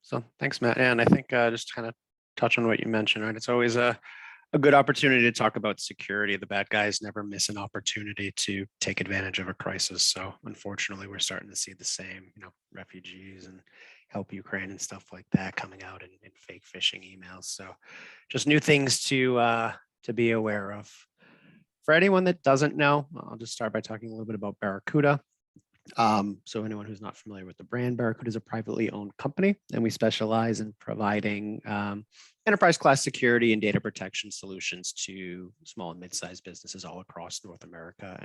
So thanks, Matt. And I think just kind of touch on what you mentioned, right? It's always a good opportunity to talk about security. The bad guys never miss an opportunity to take advantage of a crisis. So unfortunately, we're starting to see the same, refugees and help Ukraine and stuff like that coming out in fake phishing emails. So just new things to be aware of. For anyone that doesn't know, I'll just start by talking a little bit about Barracuda. So anyone who's not familiar with the brand, Barracuda is a privately owned company, and we specialize in providing enterprise class security and data protection solutions to small and mid-sized businesses all across North America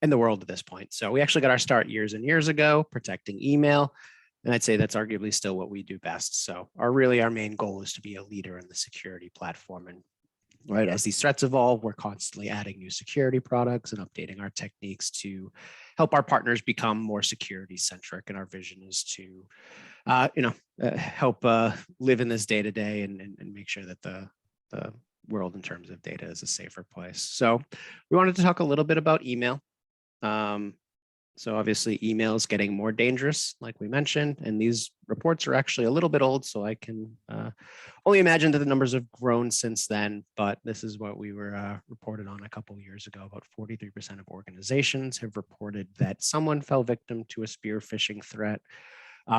and the world at this point. So we actually got our start years and years ago protecting email, and I'd say that's arguably still what we do best. So our main goal is to be a leader in the security platform. And right, as these threats evolve, we're constantly adding new security products and updating our techniques to help our partners become more security centric. And our vision is to, help live in this day to day and make sure that the world in terms of data is a safer place. So we wanted to talk a little bit about email. So obviously email is getting more dangerous, like we mentioned, and these reports are actually a little bit old, so I can only imagine that the numbers have grown since then, but this is what we were reported on a couple of years ago. About 43% of organizations have reported that someone fell victim to a spear phishing threat.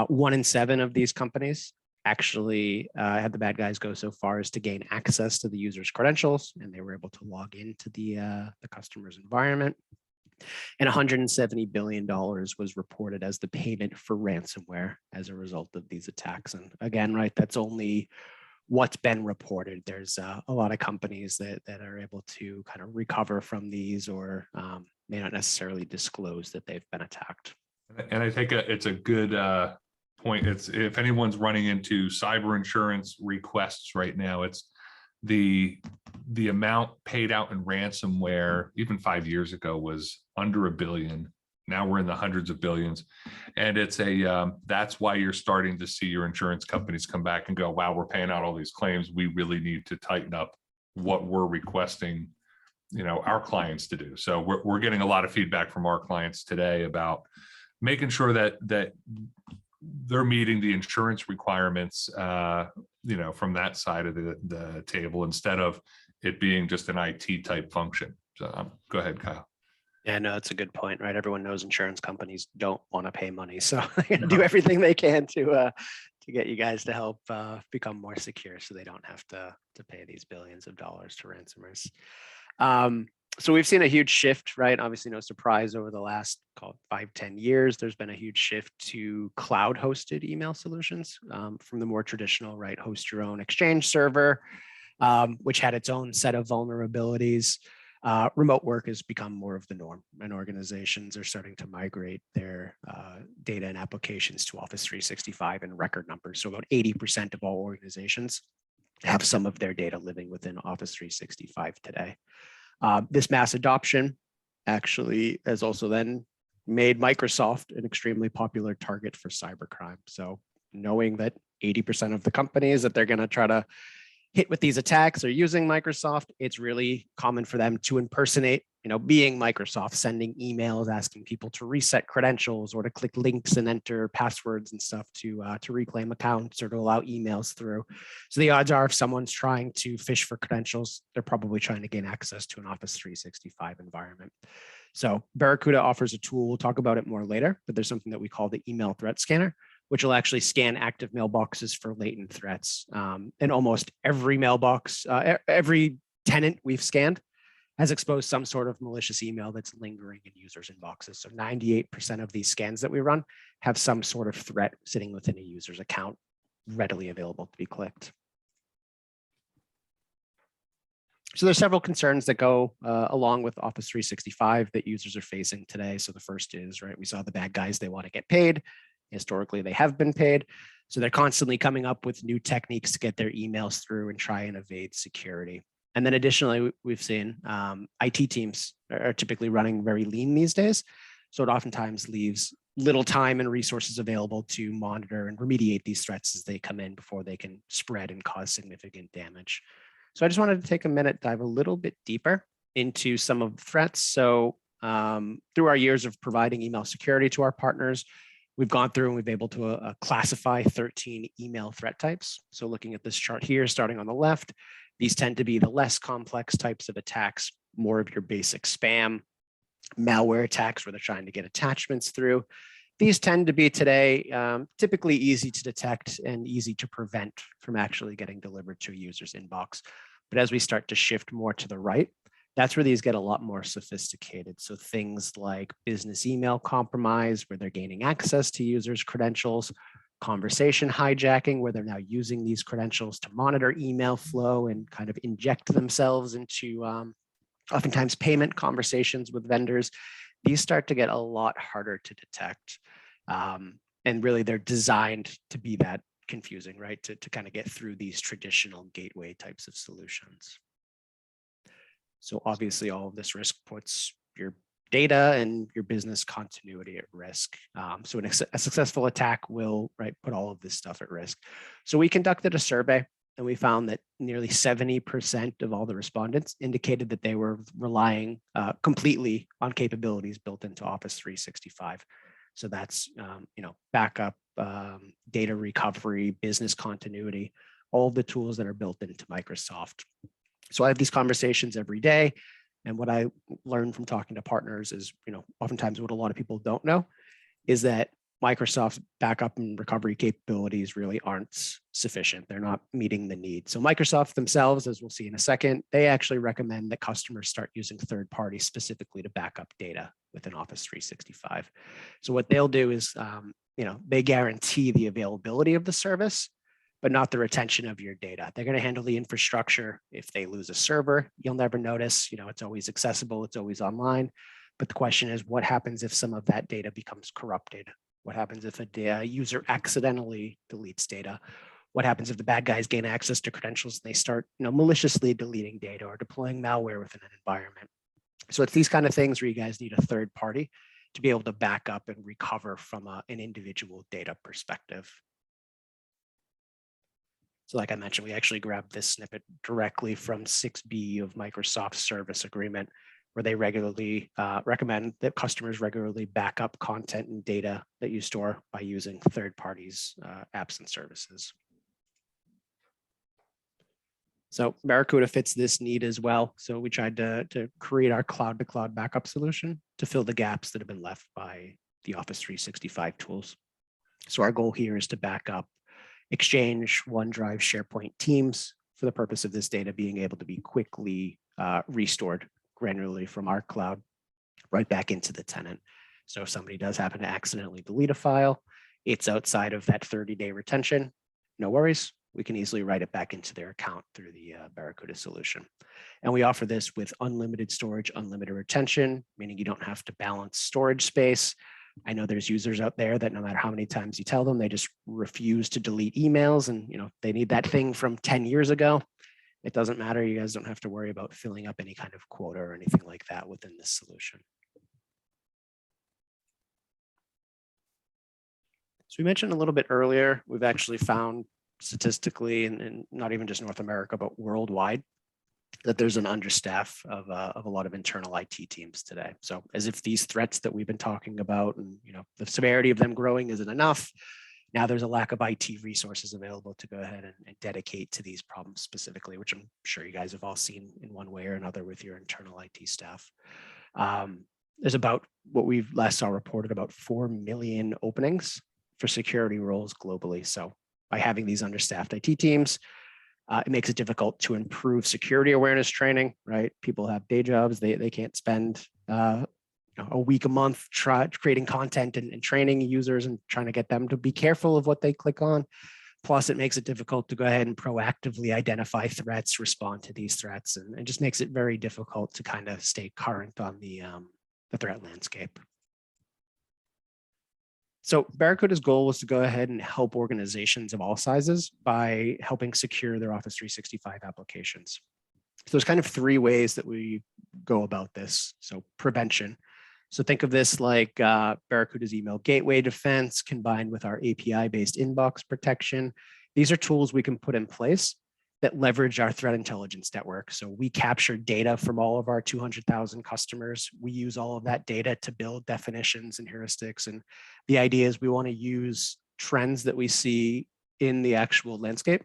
1 in 7 of these companies actually had the bad guys go so far as to gain access to the user's credentials, and they were able to log into the customer's environment. And $170 billion was reported as the payment for ransomware as a result of these attacks. And again, right, that's only what's been reported. There's a lot of companies that are able to kind of recover from these or may not necessarily disclose that they've been attacked. And I think it's a good point. It's if anyone's running into cyber insurance requests right now, it's the amount paid out in ransomware even 5 years ago was under $1 billion. Now we're in the hundreds of billions, and it's that's why you're starting to see your insurance companies come back and go, wow, we're paying out all these claims. We really need to tighten up what we're requesting, our clients to do. So we're getting a lot of feedback from our clients today about making sure that they're meeting the insurance requirements, from that side of the table instead of it being just an IT type function. So go ahead, Kyle. Yeah, no, that's a good point, right? Everyone knows insurance companies don't want to pay money, so they're going to do everything they can to get you guys to help become more secure, so they don't have to pay these billions of dollars to ransomers. So we've seen a huge shift, right? Obviously, no surprise over the last 5-10 years, there's been a huge shift to cloud hosted email solutions from the more traditional, right? Host your own Exchange server, which had its own set of vulnerabilities. Remote work has become more of the norm, and organizations are starting to migrate their data and applications to Office 365 in record numbers. So about 80% of all organizations have some of their data living within Office 365 today. This mass adoption actually has also then made Microsoft an extremely popular target for cybercrime. So knowing that 80% of the companies that they're going to try to hit with these attacks are using Microsoft, it's really common for them to impersonate, being Microsoft, sending emails, asking people to reset credentials or to click links and enter passwords and stuff to reclaim accounts or to allow emails through. So the odds are if someone's trying to phish for credentials, they're probably trying to gain access to an Office 365 environment. So Barracuda offers a tool, we'll talk about it more later, but there's something that we call the email threat scanner, which will actually scan active mailboxes for latent threats. And almost every mailbox, every tenant we've scanned has exposed some sort of malicious email that's lingering in users' inboxes. So 98% of these scans that we run have some sort of threat sitting within a user's account, readily available to be clicked. So there's several concerns that go along with Office 365 that users are facing today. So the first is, right, we saw the bad guys, they want to get paid. Historically, they have been paid. So they're constantly coming up with new techniques to get their emails through and try and evade security. And then additionally, we've seen IT teams are typically running very lean these days. So it oftentimes leaves little time and resources available to monitor and remediate these threats as they come in before they can spread and cause significant damage. So I just wanted to take a minute, dive a little bit deeper into some of the threats. So through our years of providing email security to our partners, We've gone through and we've been able to classify 13 email threat types. So looking at this chart here, starting on the left, these tend to be the less complex types of attacks, more of your basic spam, malware attacks where they're trying to get attachments through. These tend to be today typically easy to detect and easy to prevent from actually getting delivered to a user's inbox. But as we start to shift more to the right, that's where these get a lot more sophisticated. So things like business email compromise, where they're gaining access to users' credentials, conversation hijacking, where they're now using these credentials to monitor email flow and kind of inject themselves into oftentimes payment conversations with vendors. These start to get a lot harder to detect. And really they're designed to be that confusing, right? To kind of get through these traditional gateway types of solutions. So obviously all of this risk puts your data and your business continuity at risk. So a successful attack will put all of this stuff at risk. So we conducted a survey and we found that nearly 70% of all the respondents indicated that they were relying completely on capabilities built into Office 365. So that's backup, data recovery, business continuity, all the tools that are built into Microsoft. So I have these conversations every day. And what I learned from talking to partners is, oftentimes what a lot of people don't know is that Microsoft's backup and recovery capabilities really aren't sufficient. They're not meeting the need. So Microsoft themselves, as we'll see in a second, they actually recommend that customers start using third parties specifically to back up data within Office 365. So what they'll do is, they guarantee the availability of the service, but not the retention of your data. They're going to handle the infrastructure. If they lose a server, you'll never notice. It's always accessible. It's always online. But the question is, what happens if some of that data becomes corrupted? What happens if a user accidentally deletes data? What happens if the bad guys gain access to credentials and they start maliciously deleting data or deploying malware within an environment? So it's these kind of things where you guys need a third party to be able to back up and recover from an individual data perspective. So like I mentioned, we actually grabbed this snippet directly from 6B of Microsoft's service agreement, where they regularly recommend that customers regularly back up content and data that you store by using third parties, apps and services. So Barracuda fits this need as well. So we tried to create our cloud-to-cloud backup solution to fill the gaps that have been left by the Office 365 tools. So our goal here is to back up Exchange, OneDrive, SharePoint, Teams for the purpose of this data being able to be quickly restored granularly from our cloud right back into the tenant. So if somebody does happen to accidentally delete a file, it's outside of that 30-day retention, no worries. We can easily write it back into their account through the Barracuda solution. And we offer this with unlimited storage, unlimited retention, meaning you don't have to balance storage space. I know there's users out there that no matter how many times you tell them, they just refuse to delete emails, and they need that thing from 10 years ago. It doesn't matter. You guys don't have to worry about filling up any kind of quota or anything like that within this solution. So we mentioned a little bit earlier, we've actually found statistically, and not even just North America, but worldwide, that there's an understaff of a lot of internal IT teams today. So as if these threats that we've been talking about and the severity of them growing isn't enough, now there's a lack of IT resources available to go ahead and dedicate to these problems specifically, which I'm sure you guys have all seen in one way or another with your internal IT staff. There's about, what we've last saw reported, about 4 million openings for security roles globally. So by having these understaffed IT teams, it makes it difficult to improve security awareness training, right? People have day jobs. They can't spend a week, a month creating content and training users and trying to get them to be careful of what they click on. Plus, it makes it difficult to go ahead and proactively identify threats, respond to these threats, and it just makes it very difficult to kind of stay current on the threat landscape. So Barracuda's goal was to go ahead and help organizations of all sizes by helping secure their Office 365 applications. So there's kind of 3 ways that we go about this. So prevention. So think of this like Barracuda's email gateway defense combined with our API-based inbox protection. These are tools we can put in place that leverage our threat intelligence network. So we capture data from all of our 200,000 customers. We use all of that data to build definitions and heuristics. And the idea is we want to use trends that we see in the actual landscape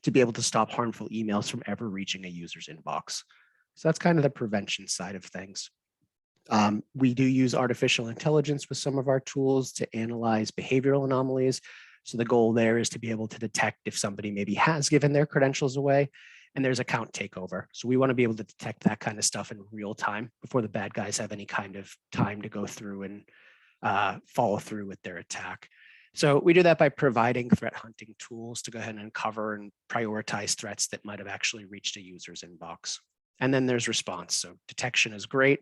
to be able to stop harmful emails from ever reaching a user's inbox. So that's kind of the prevention side of things. We do use artificial intelligence with some of our tools to analyze behavioral anomalies. So the goal there is to be able to detect if somebody maybe has given their credentials away and there's account takeover. So we want to be able to detect that kind of stuff in real time before the bad guys have any kind of time to go through and follow through with their attack. So we do that by providing threat hunting tools to go ahead and uncover and prioritize threats that might have actually reached a user's inbox. And then there's response. So detection is great,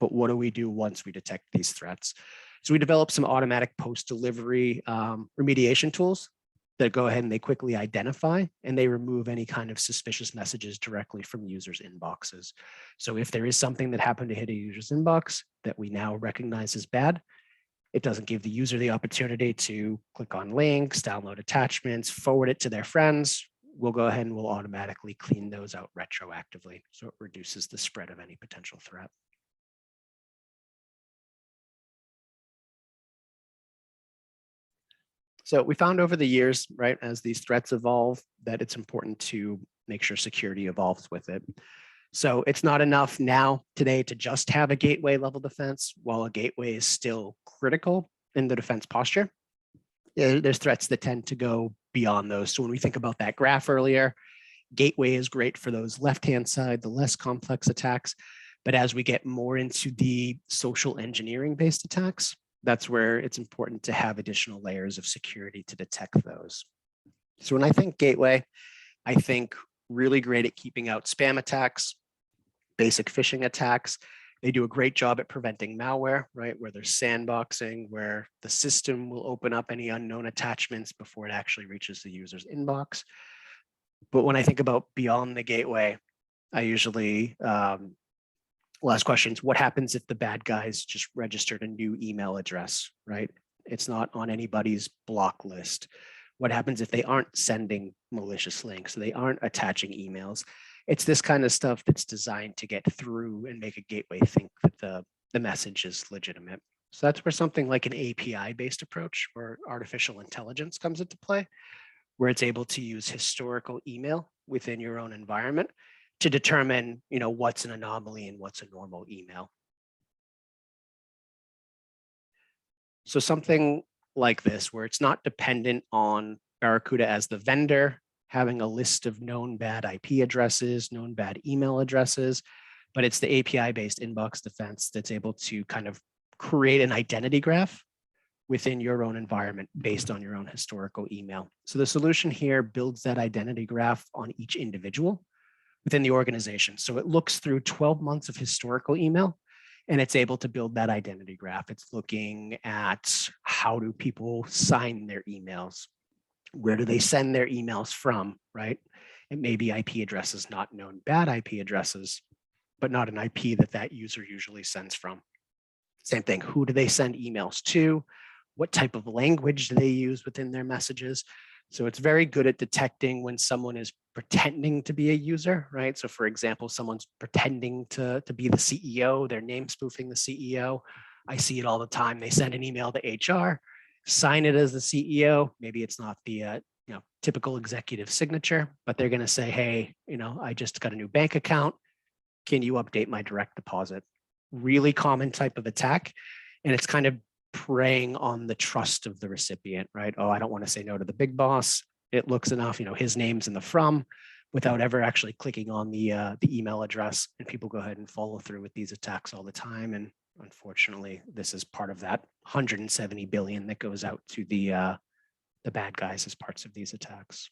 but what do we do once we detect these threats? So we developed some automatic post-delivery remediation tools that go ahead and they quickly identify and they remove any kind of suspicious messages directly from users' inboxes. So if there is something that happened to hit a user's inbox that we now recognize as bad, it doesn't give the user the opportunity to click on links, download attachments, forward it to their friends. We'll go ahead and we'll automatically clean those out retroactively. So it reduces the spread of any potential threat. So we found over the years, right, as these threats evolve, that it's important to make sure security evolves with it. So it's not enough now today to just have a gateway level defense. While a gateway is still critical in the defense posture, there's threats that tend to go beyond those. So when we think about that graph earlier, gateway is great for those left-hand side, the less complex attacks. But as we get more into the social engineering based attacks, that's where it's important to have additional layers of security to detect those. So when I think gateway, I think really great at keeping out spam attacks, basic phishing attacks. They do a great job at preventing malware, right? Where there's sandboxing, where the system will open up any unknown attachments before it actually reaches the user's inbox. But when I think about beyond the gateway, I usually last questions, what happens if the bad guys just registered a new email address, right? It's not on anybody's block list. What happens if they aren't sending malicious links? So they aren't attaching emails. It's this kind of stuff that's designed to get through and make a gateway think that the message is legitimate. So that's where something like an API-based approach or artificial intelligence comes into play, where it's able to use historical email within your own environment to determine, what's an anomaly and what's a normal email. So something like this, where it's not dependent on Barracuda as the vendor, having a list of known bad IP addresses, known bad email addresses, but it's the API-based inbox defense that's able to kind of create an identity graph within your own environment based on your own historical email. So the solution here builds that identity graph on each individual within the organization. So it looks through 12 months of historical email and it's able to build that identity graph. It's looking at how do people sign their emails? Where do they send their emails from, right? It may be IP addresses, not known bad IP addresses, but not an IP that user usually sends from. Same thing, who do they send emails to? What type of language do they use within their messages? So it's very good at detecting when someone is pretending to be a user, right? So for example, someone's pretending to be the CEO, their name spoofing the CEO. I see it all the time. They send an email to HR, sign it as the CEO. Maybe it's not the typical executive signature, but they're going to say, hey, I just got a new bank account. Can you update my direct deposit? Really common type of attack. And it's kind of preying on the trust of the recipient, right? Oh, I don't want to say no to the big boss. It looks enough, his name's in the from, without ever actually clicking on the email address. And people go ahead and follow through with these attacks all the time. And unfortunately, this is part of that 170 billion that goes out to the bad guys as parts of these attacks.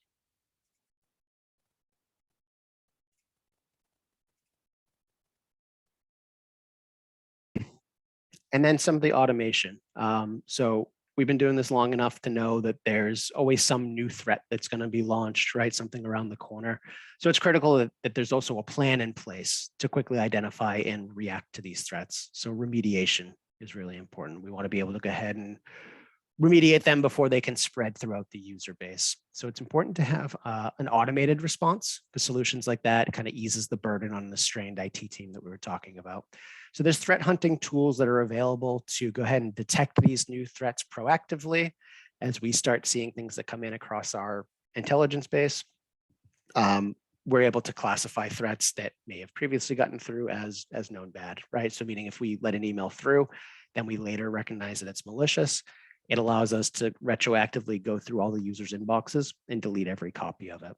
And then some of the automation. So we've been doing this long enough to know that there's always some new threat that's going to be launched, right? Something around the corner. So it's critical that there's also a plan in place to quickly identify and react to these threats. So remediation is really important. We want to be able to go ahead and remediate them before they can spread throughout the user base. So it's important to have an automated response. The solutions like that kind of eases the burden on the strained IT team that we were talking about. So there's threat hunting tools that are available to go ahead and detect these new threats proactively as we start seeing things that come in across our intelligence base. We're able to classify threats that may have previously gotten through as known bad, right? So meaning if we let an email through, then we later recognize that it's malicious, it allows us to retroactively go through all the users' inboxes and delete every copy of it.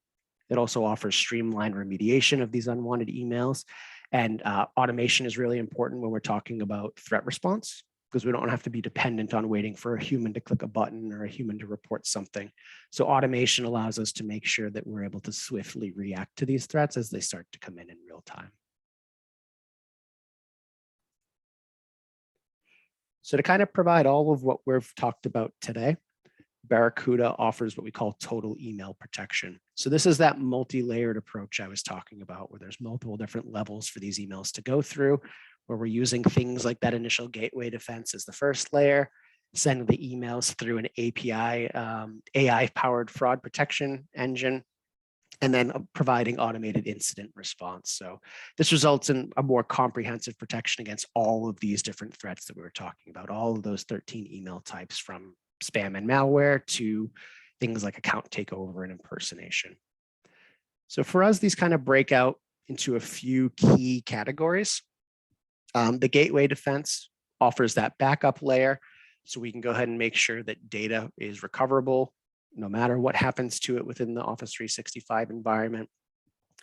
It also offers streamlined remediation of these unwanted emails. And automation is really important when we're talking about threat response, because we don't have to be dependent on waiting for a human to click a button or a human to report something. So automation allows us to make sure that we're able to swiftly react to these threats as they start to come in real time. So to kind of provide all of what we've talked about today, Barracuda offers what we call total email protection. So this is that multi-layered approach I was talking about, where there's multiple different levels for these emails to go through, where we're using things like that initial gateway defense as the first layer, sending the emails through an API, AI-powered fraud protection engine, and then providing automated incident response. So this results in a more comprehensive protection against all of these different threats that we were talking about, all of those 13 email types, from spam and malware to things like account takeover and impersonation. So for us, these kind of break out into a few key categories. The gateway defense offers that backup layer, so we can go ahead and make sure that data is recoverable no matter what happens to it within the Office 365 environment.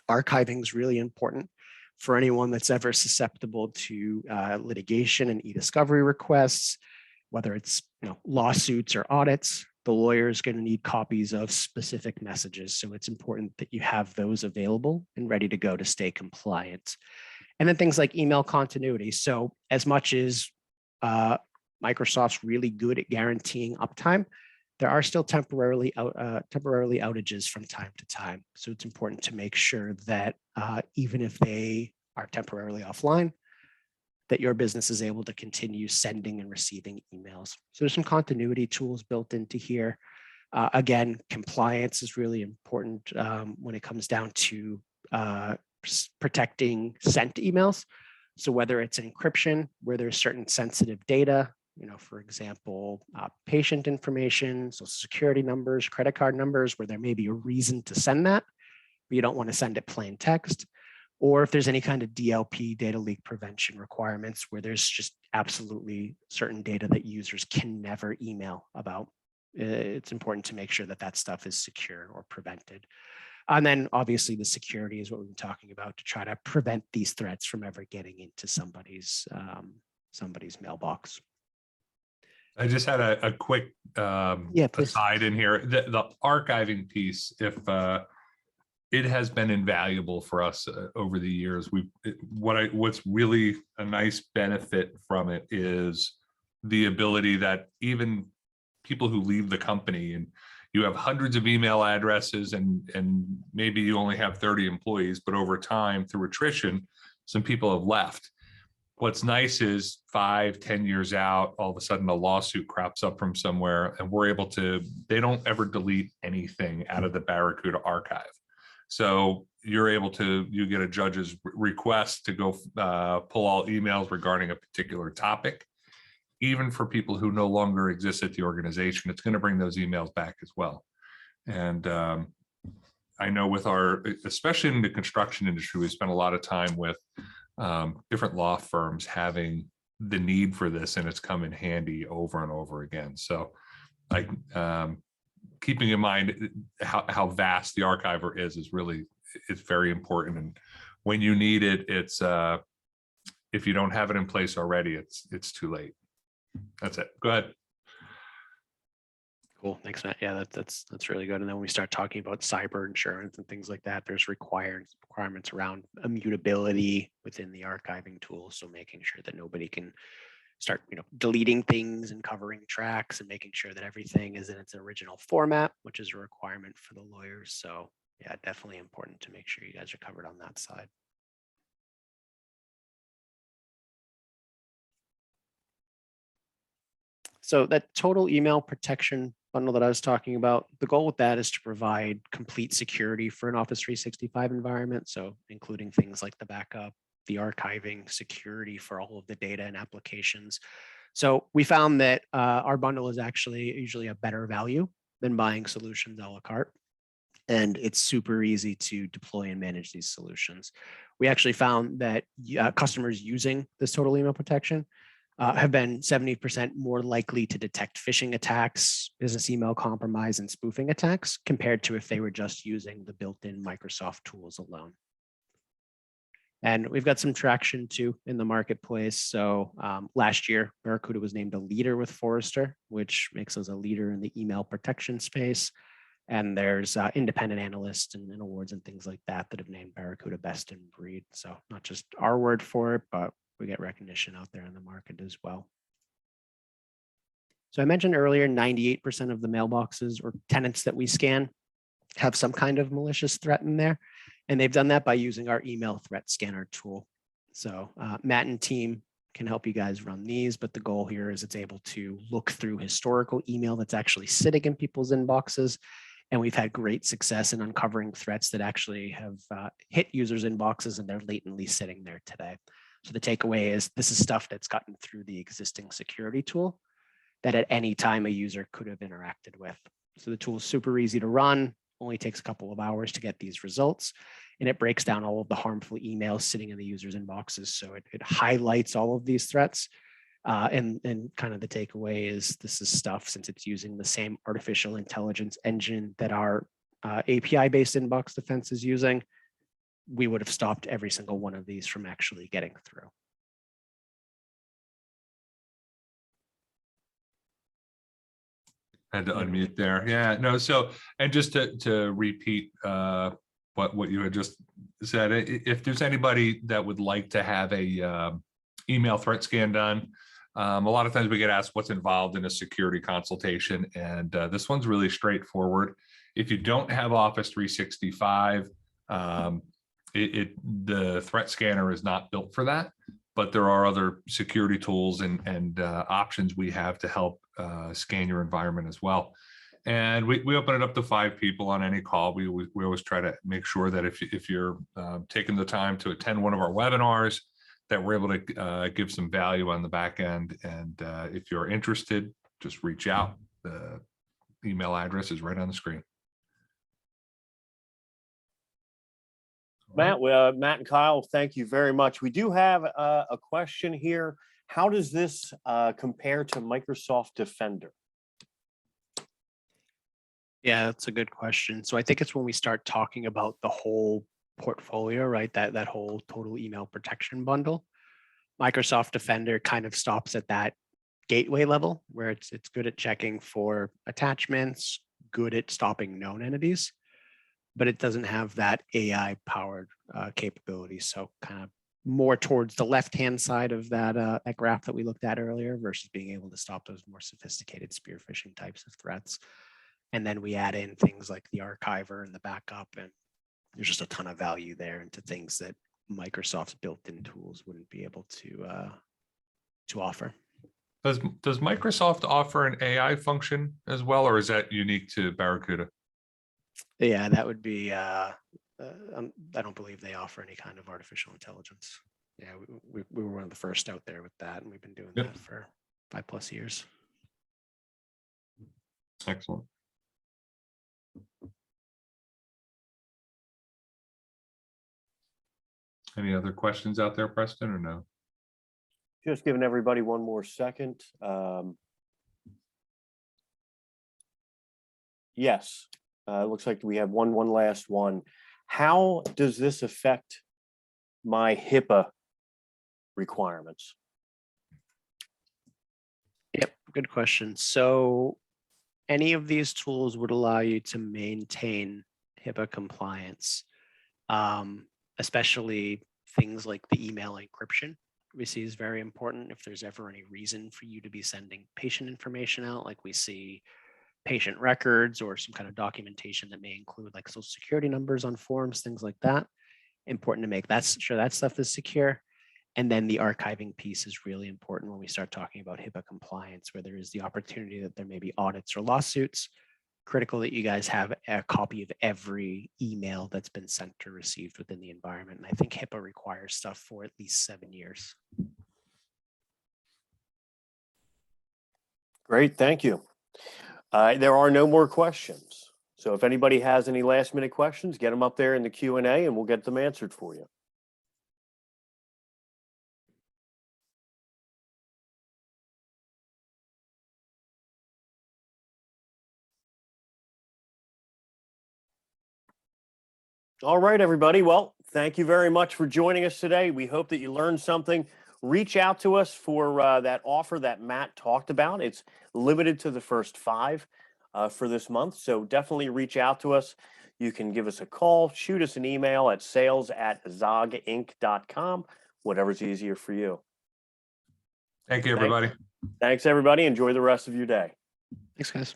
Archiving is really important for anyone that's ever susceptible to litigation and e-discovery requests, whether it's lawsuits or audits. The lawyer is going to need copies of specific messages, so it's important that you have those available and ready to go to stay compliant. And then things like email continuity. So as much as Microsoft's really good at guaranteeing uptime, there are still temporary outages from time to time. So it's important to make sure that even if they are temporarily offline, that your business is able to continue sending and receiving emails. So there's some continuity tools built into here. Again, compliance is really important when it comes down to protecting sent emails. So whether it's encryption, where there's certain sensitive data, for example, patient information, social security numbers, credit card numbers, where there may be a reason to send that, but you don't want to send it plain text. Or if there's any kind of DLP, data leak prevention requirements, where there's just absolutely certain data that users can never email about. It's important to make sure that that stuff is secure or prevented. And then obviously the security is what we've been talking about, to try to prevent these threats from ever getting into somebody's mailbox. I just had a quick aside in here. The archiving piece, if it has been invaluable for us over the years. What's really a nice benefit from it is the ability that even people who leave the company, and you have hundreds of email addresses, and maybe you only have 30 employees, but over time, through attrition, some people have left. What's nice is 5-10 years out, all of a sudden a lawsuit crops up from somewhere, and we're able to, they don't ever delete anything out of the Barracuda archive. So you're able to, you get a judge's request to go pull all emails regarding a particular topic. Even for people who no longer exist at the organization, it's going to bring those emails back as well. And I know with our, especially in the construction industry, we spend a lot of time with different law firms having the need for this, and it's come in handy over and over again. So like keeping in mind how vast the archiver is really, it's very important. And when you need it, it's if you don't have it in place already, it's too late. That's it. Go ahead. Cool. Thanks, Matt. Yeah, that's really good. And then when we start talking about cyber insurance and things like that, there's requirements around immutability within the archiving tool. So making sure that nobody can start, deleting things and covering tracks, and making sure that everything is in its original format, which is a requirement for the lawyers. So yeah, definitely important to make sure you guys are covered on that side. So that total email protection bundle that I was talking about, the goal with that is to provide complete security for an Office 365 environment. So including things like the backup, the archiving, security for all of the data and applications. So we found that our bundle is actually usually a better value than buying solutions a la carte. And it's super easy to deploy and manage these solutions. We actually found that customers using this total email protection have been 70% more likely to detect phishing attacks, business email compromise, and spoofing attacks compared to if they were just using the built-in Microsoft tools alone. And we've got some traction too in the marketplace. So last year, Barracuda was named a leader with Forrester, which makes us a leader in the email protection space. And there's independent analysts and awards and things like that that have named Barracuda best in breed. So not just our word for it, but we get recognition out there in the market as well. So I mentioned earlier, 98% of the mailboxes or tenants that we scan have some kind of malicious threat in there. And they've done that by using our email threat scanner tool. So Matt and team can help you guys run these, but the goal here is it's able to look through historical email that's actually sitting in people's inboxes. And we've had great success in uncovering threats that actually have hit users' inboxes and they're latently sitting there today. So the takeaway is this is stuff that's gotten through the existing security tool that at any time a user could have interacted with. So the tool is super easy to run, only takes a couple of hours to get these results. And it breaks down all of the harmful emails sitting in the user's inboxes. So it highlights all of these threats. And kind of the takeaway is this is stuff, since it's using the same artificial intelligence engine that our API-based inbox defense is using, we would have stopped every single one of these from actually getting through. Had to unmute there. Yeah, no. So, and just to repeat what you had just said, if there's anybody that would like to have a email threat scan done, a lot of times we get asked what's involved in a security consultation, and this one's really straightforward. If you don't have Office 365, the threat scanner is not built for that, but there are other security tools and options we have to help scan your environment as well. And we open it up to 5 people on any call. We always try to make sure that if you're taking the time to attend one of our webinars, that we're able to give some value on the back end. And if you're interested, just reach out. The email address is right on the screen. Matt, Matt and Kyle, thank you very much. We do have a question here. How does this compare to Microsoft Defender? Yeah, that's a good question. So I think it's when we start talking about the whole portfolio, right? That whole total email protection bundle. Microsoft Defender kind of stops at that gateway level where it's good at checking for attachments, good at stopping known entities, but it doesn't have that AI powered capability. So kind of more towards the left-hand side of that graph that we looked at earlier versus being able to stop those more sophisticated spear phishing types of threats. And then we add in things like the archiver and the backup, and there's just a ton of value there into things that Microsoft's built-in tools wouldn't be able to offer. Does Microsoft offer an AI function as well, or is that unique to Barracuda? Yeah, that would be, I don't believe they offer any kind of artificial intelligence. Yeah, we were one of the first out there with that, and we've been doing that for 5+ years. Excellent. Any other questions out there, Preston, or no? Just giving everybody one more second. Yes, looks like we have one last one. How does this affect my HIPAA requirements? Yep, good question. So any of these tools would allow you to maintain HIPAA compliance, especially things like the email encryption. We see is very important if there's ever any reason for you to be sending patient information out, like we see patient records or some kind of documentation that may include like social security numbers on forms, things like that. Important to make sure that stuff is secure. And then the archiving piece is really important when we start talking about HIPAA compliance, where there is the opportunity that there may be audits or lawsuits. Critical that you guys have a copy of every email that's been sent or received within the environment. And I think HIPAA requires stuff for at least 7 years. Great, thank you. There are no more questions. So if anybody has any last minute questions, get them up there in the Q&A and we'll get them answered for you. All right, everybody. Well, thank you very much for joining us today. We hope that you learned something. Reach out to us for that offer that Matt talked about. It's limited to the first 5 for this month. So definitely reach out to us. You can give us a call, shoot us an email at sales@zoginc.com, whatever's easier for you. Thank you, everybody. Thanks, everybody. Enjoy the rest of your day. Thanks, guys.